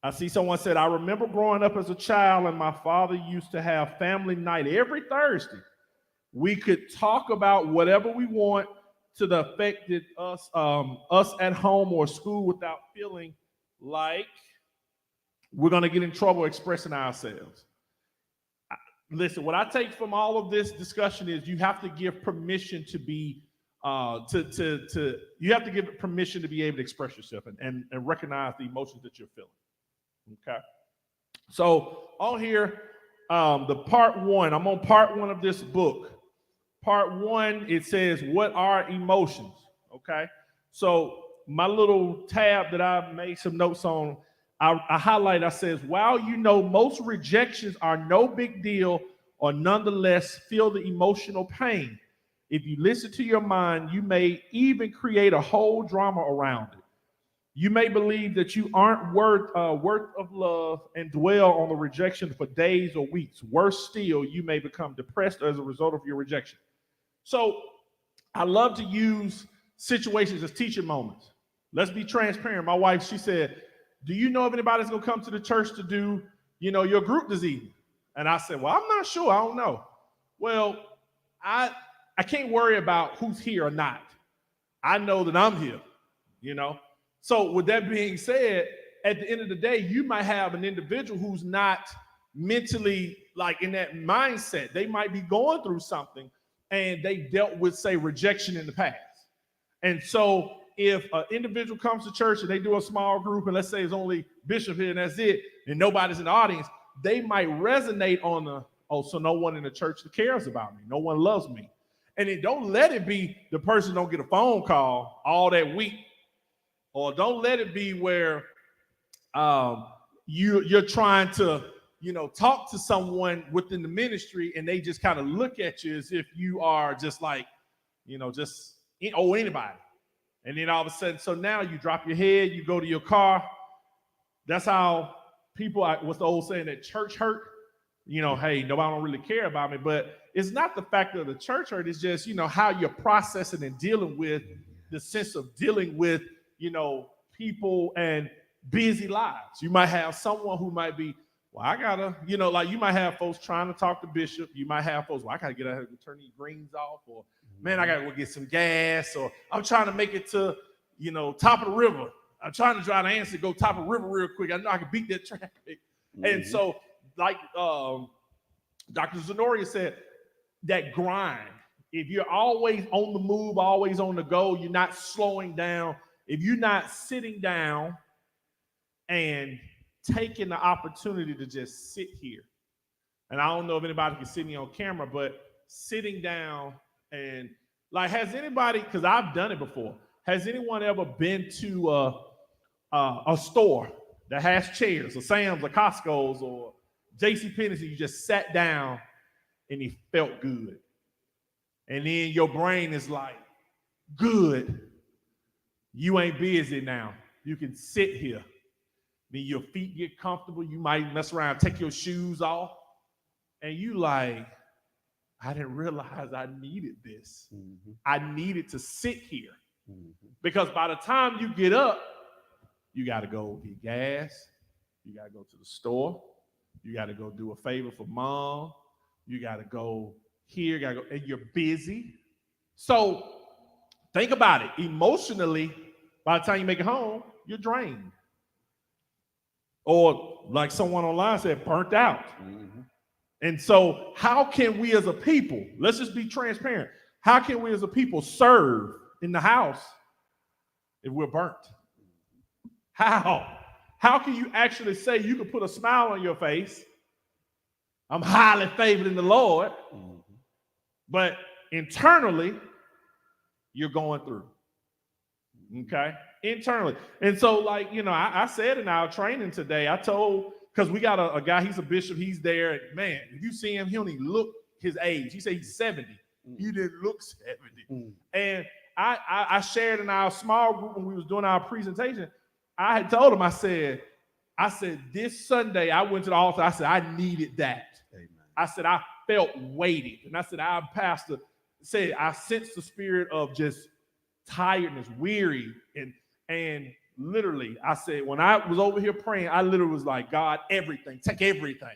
I see someone said, I remember growing up as a child and my father used to have family night every Thursday. We could talk about whatever we want to the affected us at home or school without feeling like we're going to get in trouble expressing ourselves. Listen, what I take from all of this discussion is you have to give permission to be you have to give permission to be able to express yourself and recognize the emotions that you're feeling. Okay. So on here, the part one, I'm on part one of this book. Part one, it says, what are emotions? Okay. So my little tab that I made some notes on, I highlight, I says, while you know most rejections are no big deal or nonetheless feel the emotional pain, if you listen to your mind, you may even create a whole drama around it. You may believe that you aren't worth of love and dwell on the rejection for days or weeks. Worse still, you may become depressed as a result of your rejection. So I love to use situations as teaching moments. Let's be transparent. My wife, she said, do you know if anybody's going to come to the church to do, your group this evening? And I said, well, I'm not sure. I don't know. Well, I can't worry about who's here or not. I know that I'm here. So with that being said, at the end of the day, you might have an individual who's not mentally like in that mindset. They might be going through something and they dealt with, say, rejection in the past. And so if an individual comes to church and they do a small group, and let's say it's only Bishop here and that's it, and nobody's in the audience, they might resonate on so no one in the church cares about me. No one loves me. And then don't let it be the person don't get a phone call all that week. Or don't let it be where you're trying to, talk to someone within the ministry and they just kind of look at you as if you are just like, anybody. And then all of a sudden, so now you drop your head, you go to your car. That's how people, what's the old saying, that church hurt? Hey, nobody don't really care about me. But it's not the fact of the church hurt. It's just, how you're processing and dealing with the sense of dealing with, people and busy lives. You might have someone who might be, well, I gotta, like you might have folks trying to talk to Bishop. You might have folks, well, I gotta get out here and turn these greens off, or man, I gotta go get some gas, or I'm trying to make it to, top of the river. I'm trying to drive to Anson, go top of the river real quick. I know I can beat that traffic. Mm-hmm. And so, like Dr. Zenoria said, that grind. If you're always on the move, always on the go, you're not slowing down. If you're not sitting down and taking the opportunity to just sit here, and I don't know if anybody can see me on camera, but sitting down and like, has anybody, because I've done it before, has anyone ever been to a store that has chairs, or Sam's, or Costco's, or JCPenney's, and you just sat down and it felt good? And then your brain is like, good. You ain't busy now. You can sit here. Then your feet get comfortable. You might mess around, take your shoes off. And you like, I didn't realize I needed this. Mm-hmm. I needed to sit here. Mm-hmm. Because by the time you get up, you got to go get gas. You got to go to the store. You got to go do a favor for mom. You got to go here. You got to go, and you're busy. So think about it. Emotionally, by the time you make it home, you're drained. Or like someone online said, burnt out. Mm-hmm. And so how can we as a people, let's just be transparent, how can we as a people serve in the house if we're burnt? How? How can you actually say you can put a smile on your face? I'm highly favored in the Lord. Mm-hmm. But internally, you're going through. Okay? Internally. And so, like, I said in our training today, I told, because we got a guy, he's a bishop, he's there. And man, if you see him, he don't even look his age. He said he's 70. Mm. He didn't look 70. Mm. And I shared in our small group when we was doing our presentation, I had told him, I said, this Sunday, I went to the altar, I said, I needed that. Amen. I said, I felt weighted. And I said, our pastor said, I sensed the spirit of just tiredness, weary, and literally, I said, when I was over here praying, I literally was like, God, everything, take everything.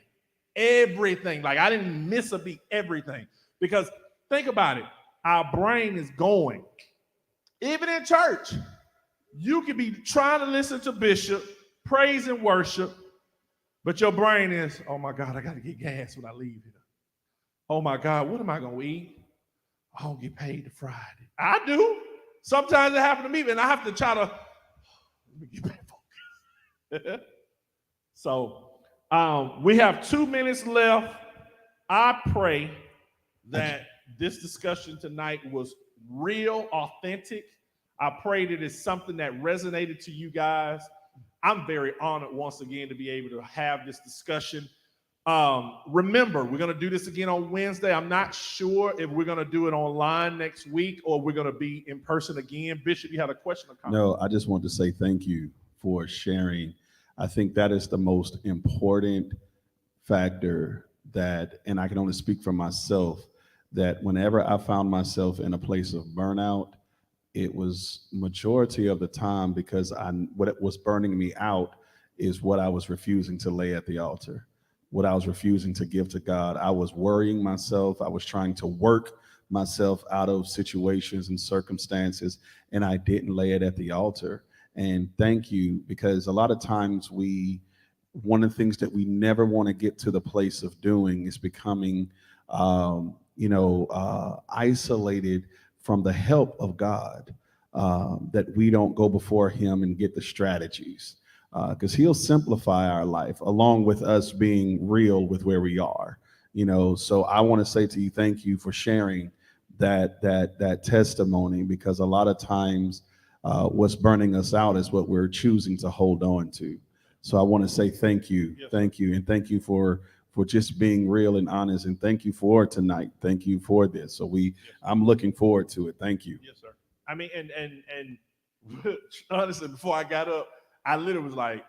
Like, I didn't miss a beat, everything. Because think about it, our brain is going. Even in church, you could be trying to listen to Bishop, praise and worship, but your brain is, oh my God, I got to get gas when I leave here. Oh my God, what am I going to eat? I don't get paid to Friday. I do. Sometimes it happens to me, and I have to try to get back focused. So we have 2 minutes left. I pray that this discussion tonight was real, authentic. I pray that it's something that resonated to you guys. I'm very honored once again to be able to have this discussion. Remember, we're going to do this again on Wednesday. I'm not sure if we're going to do it online next week or we're going to be in person again. Bishop, you had a question or comment? No, I just want to say thank you for sharing. I think that is the most important factor that, and I can only speak for myself, that whenever I found myself in a place of burnout, it was majority of the time because what was burning me out is what I was refusing to lay at the altar, what I was refusing to give to God. I was worrying myself. I was trying to work myself out of situations and circumstances, and I didn't lay it at the altar. And thank you, because a lot of times one of the things that we never want to get to the place of doing is becoming, isolated from the help of God, that we don't go before him and get the strategies, because he'll simplify our life along with us being real with where we are. So I want to say to you, thank you for sharing that testimony, because a lot of times what's burning us out is what we're choosing to hold on to. So I want to say thank you, Yes, thank you, and thank you for just being real and honest, and thank you for tonight. Thank you for this. So I'm looking forward to it. Thank you. Yes, sir. I mean, and honestly, before I got up, I literally was like,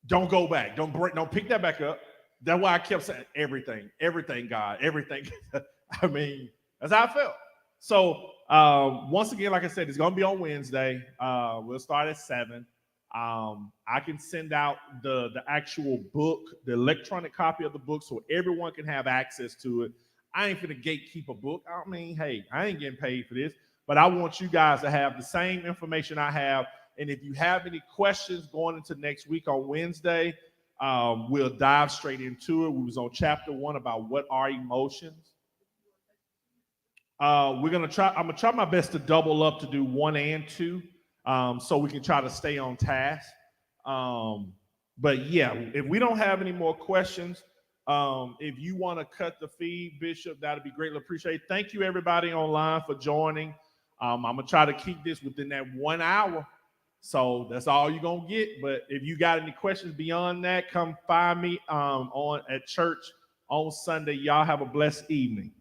"Don't go back. Don't pick that back up." That's why I kept saying everything, God, everything. I mean, that's how I felt. So once again, like I said, it's gonna be on Wednesday. We'll start at 7. I can send out the actual book, the electronic copy of the book, so everyone can have access to it. I ain't finna gatekeep a book. I mean, hey, I ain't getting paid for this, but I want you guys to have the same information I have. And if you have any questions going into next week on Wednesday, we'll dive straight into it. We was on chapter 1 about what are emotions. I'm gonna try my best to double up to do 1 and 2. So we can try to stay on task. But yeah, if we don't have any more questions, if you want to cut the feed, Bishop, that'd be greatly appreciated. Thank you, everybody online, for joining. I'm gonna try to keep this within that 1 hour. So that's all you're gonna get. But if you got any questions beyond that, come find me at church on Sunday. Y'all have a blessed evening.